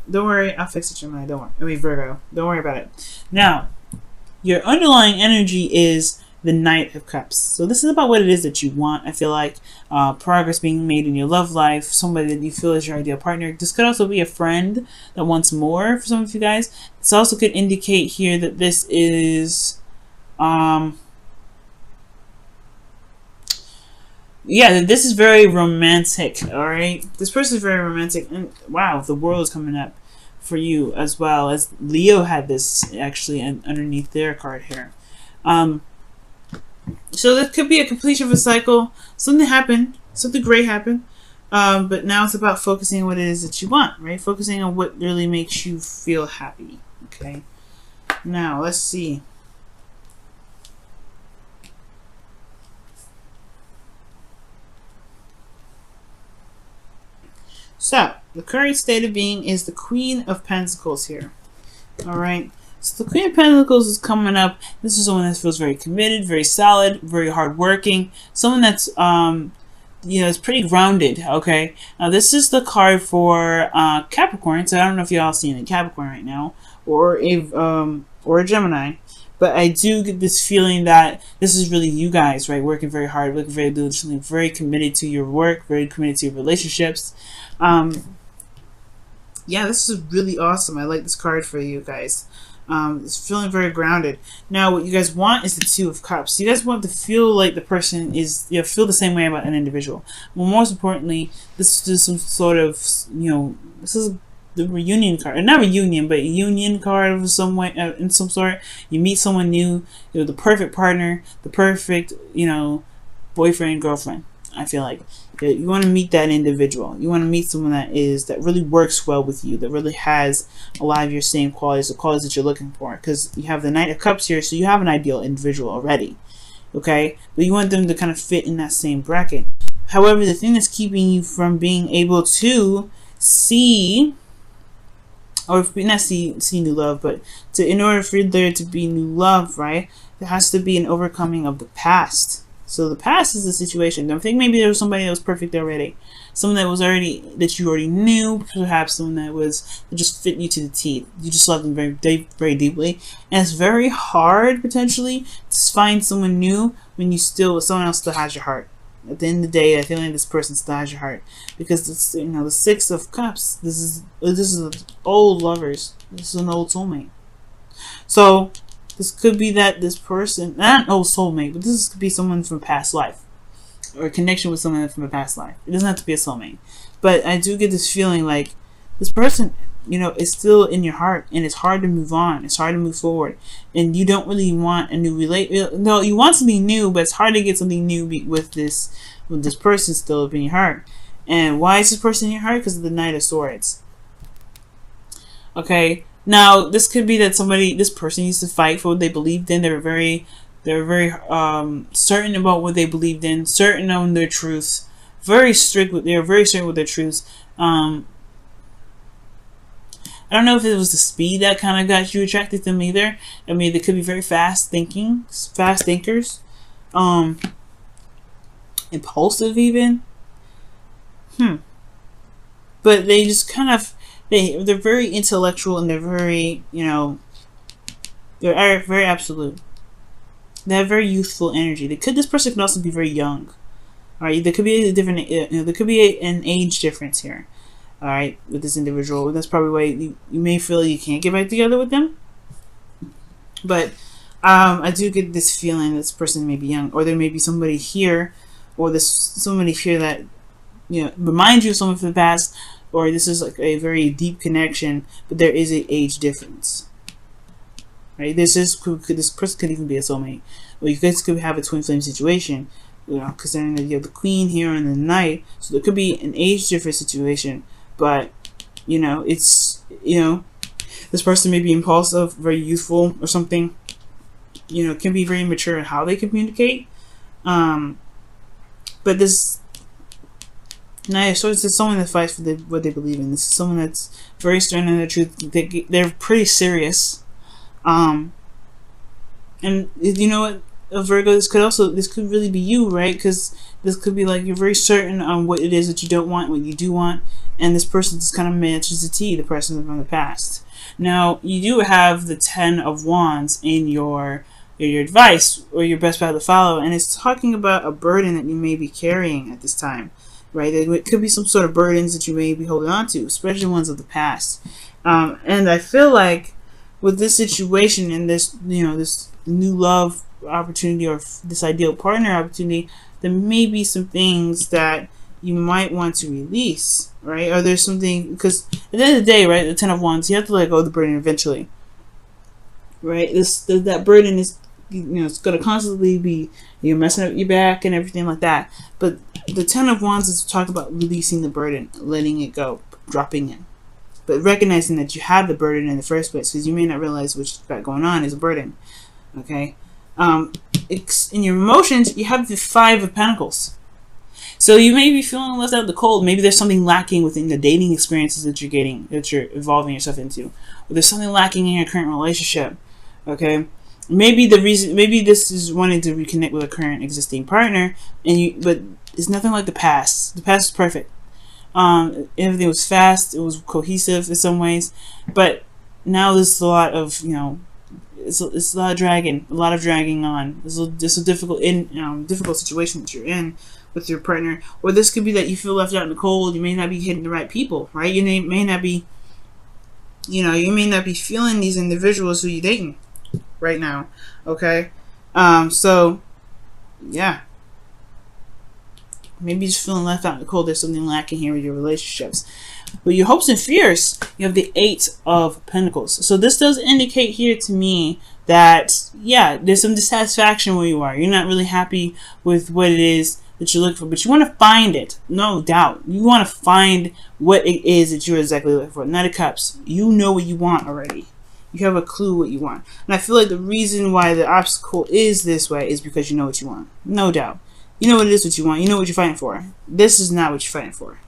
Don't worry. I'll fix it, Gemini. Don't worry. I mean, Virgo. Don't worry about it. Now, your underlying energy is the Knight of Cups. So this is about what it is that you want. I feel like progress being made in your love life, somebody that you feel is your ideal partner. This could also be a friend that wants more for some of you guys. This also could indicate here that this is, yeah, this is very romantic, all right? This person is very romantic, and wow, the world is coming up for you as well, as Leo had this actually underneath their card here. So this could be a completion of a cycle. Something happened. Something great happened. But now it's about focusing on what it is that you want, right? Focusing on what really makes you feel happy. Okay. Now, let's see. So, the current state of being is the Queen of Pentacles here. Alright. So the Queen of Pentacles is coming up. This is someone that feels very committed, very solid, very hardworking. Someone that's, you know, is pretty grounded, okay? Now, this is the card for Capricorn. So I don't know if y'all seeing a Capricorn right now, or a Gemini. But I do get this feeling that this is really you guys, right? Working very hard, working very diligently, very committed to your work, very committed to your relationships. Yeah, this is really awesome. I like this card for you guys. It's feeling very grounded. Now, what you guys want is the Two of Cups. You guys want to feel like the person is, you know, feel the same way about an individual. Well, most importantly, this is some sort of, you know, this is the reunion card. Not reunion, but a union card of some way, in some sort. You meet someone new, you know, the perfect partner, the perfect, you know, boyfriend, girlfriend. I feel like you want to meet that individual. You want to meet someone that really works well with you, that really has a lot of your same qualities, the qualities that you're looking for. Because you have the Knight of Cups here, so you have an ideal individual already. Okay? But you want them to kind of fit in that same bracket. However, the thing that's keeping you from being able to see, or not see new love, but in order for there to be new love, right, there has to be an overcoming of the past. So the past is the situation. I think maybe there was somebody that was perfect already. Someone that you already knew, perhaps someone that just fit you to the teeth. You just loved them very, very deeply. And it's very hard, potentially, to find someone new when someone else still has your heart. At the end of the day, I feel like this person still has your heart. Because it's, you know, the Six of Cups, this is old lovers. This is an old soulmate. So this could be that this person, not an old soulmate, but this could be someone from a past life. Or a connection with someone from a past life. It doesn't have to be a soulmate. But I do get this feeling like this person, you know, is still in your heart. And it's hard to move on. It's hard to move forward. And you don't really want a new No, you want something new, but it's hard to get something new with this person still up in your heart. And why is this person in your heart? Because of the Knight of Swords. Okay. Now, this could be that this person used to fight for what they believed in. They were very certain about what they believed in, certain on their truths, they were very certain with their truths. I don't know if it was the speed that kind of got you attracted to them either. I mean, they could be very fast thinkers, impulsive even. But they just kind of, they're very intellectual, and they're very, you know, they're very absolute. They have very youthful energy. This person could also be very young. All right, there could be a different, there could be an age difference here. All right, with this individual, that's probably why you may feel you can't get back together with them. But I do get this feeling this person may be young, or there may be somebody here, or somebody here that, you know, reminds you of someone from the past, or this is like a very deep connection, but there is an age difference. Right? This person could even be a soulmate, or you guys could have a twin flame situation. You know, considering that you have the Queen here and the Knight, so there could be an age difference situation. But you know, it's, you know, this person may be impulsive, very youthful, or something. You know, can be very mature in how they communicate. But this Knight of Swords is someone that fights for what they believe in. This is someone that's very stern in their truth. They're pretty serious. And you know what? Virgo, this could really be you, right? Because this could be like you're very certain on what it is that you don't want, what you do want, and this person just kind of matches the T, the person from the past. Now, you do have the 10 of Wands in your advice or your best path to follow, and it's talking about a burden that you may be carrying at this time, right? It could be some sort of burdens that you may be holding on to, especially ones of the past. And I feel like with this situation and this, this new love opportunity or this ideal partner opportunity, there may be some things that you might want to release, right? Or there's something, because at the end of the day, right, the 10 of Wands, you have to let go of the burden eventually, right? That burden is, it's going to constantly be, messing up your back and everything like that. But the 10 of Wands is to talk about releasing the burden, letting it go, dropping it. But recognizing that you have the burden in the first place, because you may not realize what you've got going on is a burden, okay? In your emotions, you have the 5 of Pentacles. So you may be feeling left out in the cold. Maybe there's something lacking within the dating experiences that you're getting, that you're involving yourself into. Or there's something lacking in your current relationship, okay? Maybe this is wanting to reconnect with a current existing partner, but it's nothing like the past. The past is perfect. Everything was fast. It was cohesive in some ways, but now there's a lot of, it's a lot of dragging on. It's a difficult situation that you're in with your partner, or this could be that you feel left out in the cold. You may not be hitting the right people, right? You may not be, you may not be feeling these individuals who you're dating right now, okay? So, yeah. Maybe you're just feeling left out in the cold. There's something lacking here with your relationships. With your hopes and fears, you have the 8 of Pentacles. So this does indicate here to me that, yeah, there's some dissatisfaction where you are. You're not really happy with what it is that you're looking for, but you want to find it, no doubt. You want to find what it is that you're exactly looking for. Knight of Cups, you know what you want already. You have a clue what you want. And I feel like the reason why the obstacle is this way is because you know what you want, no doubt. You know what it is what you want. You know what you're fighting for. This is not what you're fighting for.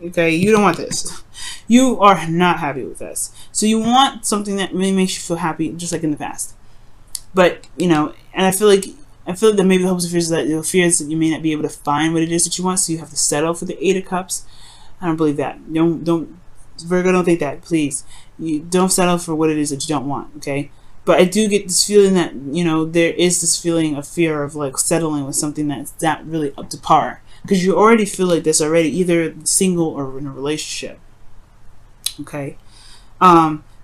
Okay, you don't want this. You are not happy with this. So you want something that really makes you feel happy, just like in the past. But, and I feel like that maybe the hopes and fears that you may not be able to find what it is that you want, so you have to settle for the 8 of Cups. I don't believe that. Don't Virgo, don't think that, please. You don't settle for what it is that you don't want, okay? But I do get this feeling that, there is this feeling of fear of like settling with something that's not really up to par. Because you already feel like this already, either single or in a relationship. Okay?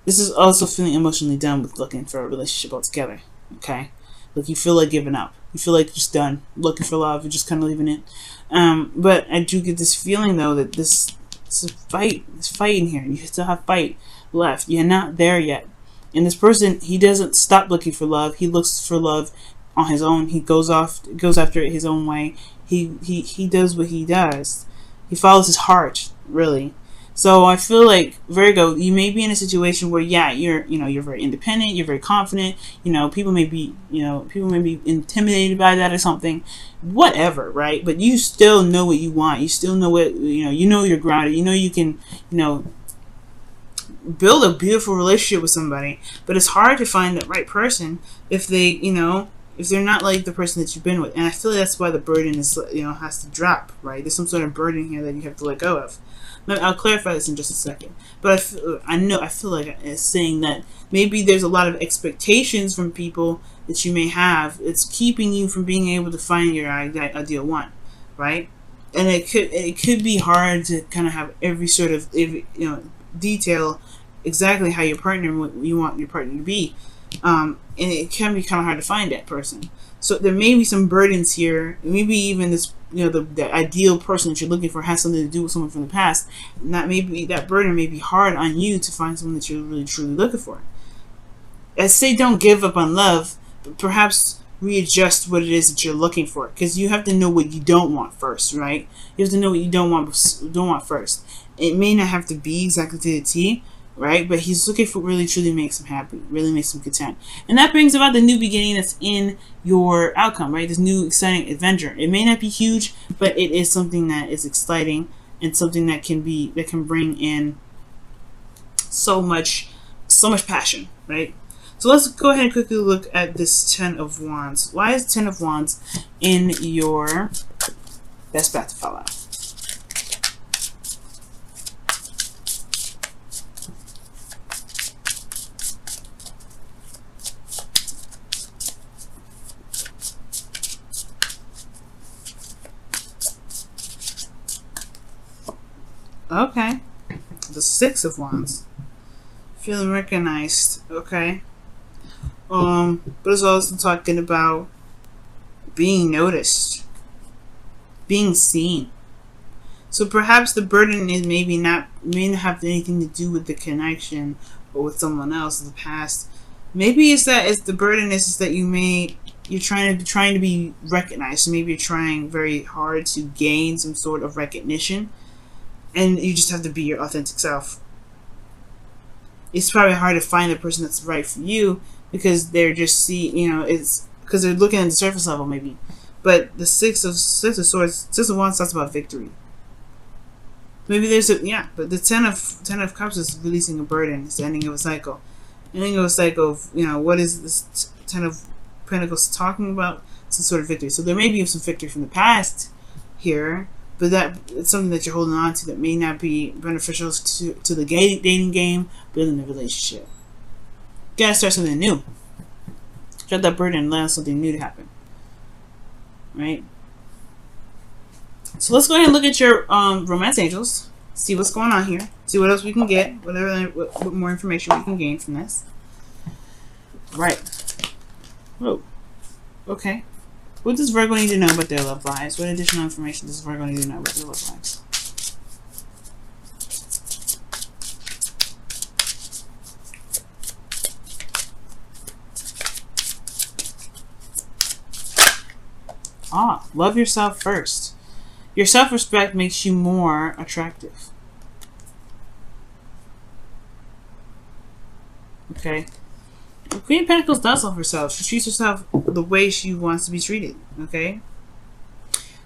This is also feeling emotionally done with looking for a relationship altogether. Okay? Like you feel like giving up. You feel like you're just done. Looking for love. You're just kind of leaving it. But I do get this feeling though that it's a fight. It's fighting here. You still have fight left. You're not there yet. And this person, he doesn't stop looking for love. He looks for love on his own. He goes after it his own way. He does what he does. He follows his heart, really. So I feel like Virgo, you may be in a situation where, yeah, you're very independent, you're very confident. People may be intimidated by that or something, whatever, right? But you still know what you want. You still know what you're grounded. You can build a beautiful relationship with somebody, but it's hard to find that right person if they, if they're not like the person that you've been with. And I feel like that's why the burden is, has to drop, right? There's some sort of burden here that you have to let go of. I'll clarify this in just a second. But I feel like it's saying that maybe there's a lot of expectations from people that you may have. It's keeping you from being able to find your ideal one, right? And it could be hard to kind of have every sort of detail exactly how you want your partner to be, and it can be kind of hard to find that person. So there may be some burdens here. Maybe even this, the ideal person that you're looking for has something to do with someone from the past. And that burden may be hard on you to find someone that you're really truly looking for. I say don't give up on love, but perhaps readjust what it is that you're looking for, because you have to know what you don't want first, right? You have to know what you don't want first. It may not have to be exactly to the T, right? But he's looking for what really truly makes him happy, really makes him content. And that brings about the new beginning that's in your outcome, right? This new exciting adventure. It may not be huge, but it is something that is exciting and something that can bring in so much passion, right? So let's go ahead and quickly look at this Ten of Wands. Why is Ten of Wands in your best path to fall out? Okay. The Six of Wands. Feeling recognized. Okay. But it's also talking about being noticed, being seen. So perhaps the burden is may not have anything to do with the connection or with someone else in the past. Maybe it's the burden is that you're trying to be recognized. So maybe you're trying very hard to gain some sort of recognition, and you just have to be your authentic self. It's probably hard to find the person that's right for you, because they're just it's because they're looking at the surface level maybe. But the Six of Swords, Six of Wands talks about victory. Maybe there's but the Ten of Cups is releasing a burden. It's the ending of a cycle. Ending of a cycle of, what is this Ten of Pentacles talking about? Some sort of victory. So there may be some victory from the past here, but it's something that you're holding on to that may not be beneficial to the dating game, but in the relationship. You gotta start something new. Drop that burden and allow something new to happen. Right? So let's go ahead and look at your romance angels. See what's going on here. See what else we can get. What more information we can gain from this. Right. Whoa. Okay. What does Virgo need to know about their love lives? What additional information does Virgo need to know about their love lives? Love yourself first. Your self-respect makes you more attractive. Okay. The Queen of Pentacles does love herself. She treats herself the way she wants to be treated. Okay.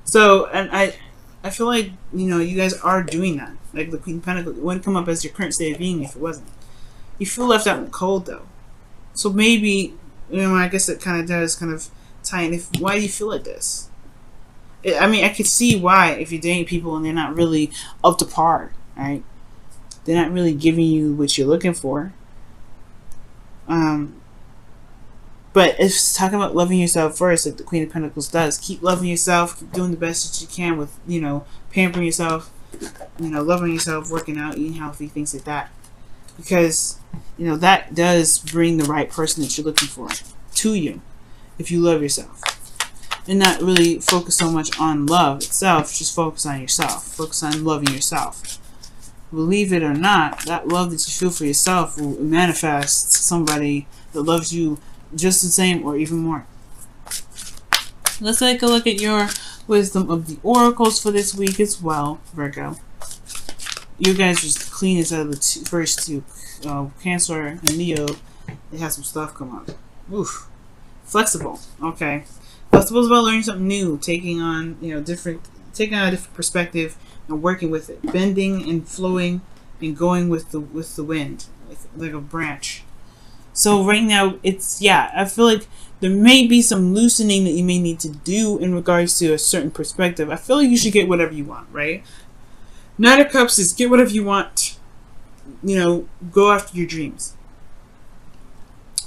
So, and I feel like, you guys are doing that. Like the Queen of Pentacles, it wouldn't come up as your current state of being if it wasn't. You feel left out in the cold, though. So maybe, I guess it kind of does kind of tie in. Why do you feel like this? I could see why if you're dating people and they're not really up to par, right? They're not really giving you what you're looking for. But it's talking about loving yourself first, like the Queen of Pentacles does. Keep loving yourself. Keep doing the best that you can with, pampering yourself, loving yourself, working out, eating healthy, things like that. Because, that does bring the right person that you're looking for to you if you love yourself. And not really focus so much on love itself, just focus on yourself. Focus on loving yourself. Believe it or not, that love that you feel for yourself will manifest somebody that loves you just the same or even more. Let's take a look at your wisdom of the oracles for this week as well, Virgo. You guys are just the cleanest out of the first two. Cancer and Leo, they have some stuff come up. Oof. Flexible. Okay. Flexible is about learning something new, taking on a different perspective and working with it, bending and flowing and going with the wind, like a branch. So right now, I feel like there may be some loosening that you may need to do in regards to a certain perspective. I feel like you should get whatever you want, right? Knight of Cups is get whatever you want. Go after your dreams.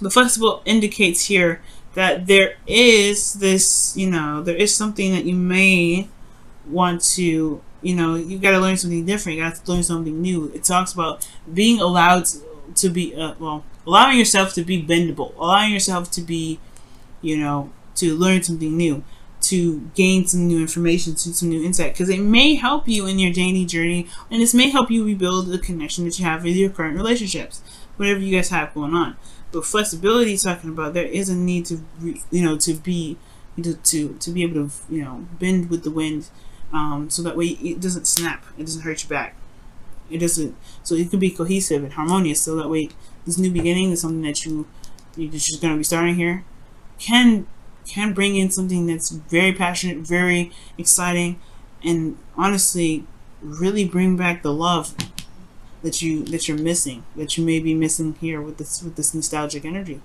The flexible indicates here that there is this, there is something that you may want to, you got to learn something different. You got to learn something new. It talks about being allowed to be, allowing yourself to be bendable, allowing yourself to be, to learn something new, to gain some new information, some new insight, because it may help you in your dating journey, and this may help you rebuild the connection that you have with your current relationships, whatever you guys have going on. But flexibility, talking about there is a need to, to be able to, bend with the wind, so that way it doesn't snap, it doesn't hurt your back, it doesn't. So it can be cohesive and harmonious. So that way, this new beginning is something that you're just going to be starting here, can bring in something that's very passionate, very exciting, and honestly, really bring back the love that you're missing, that you may be missing here with this nostalgic energy.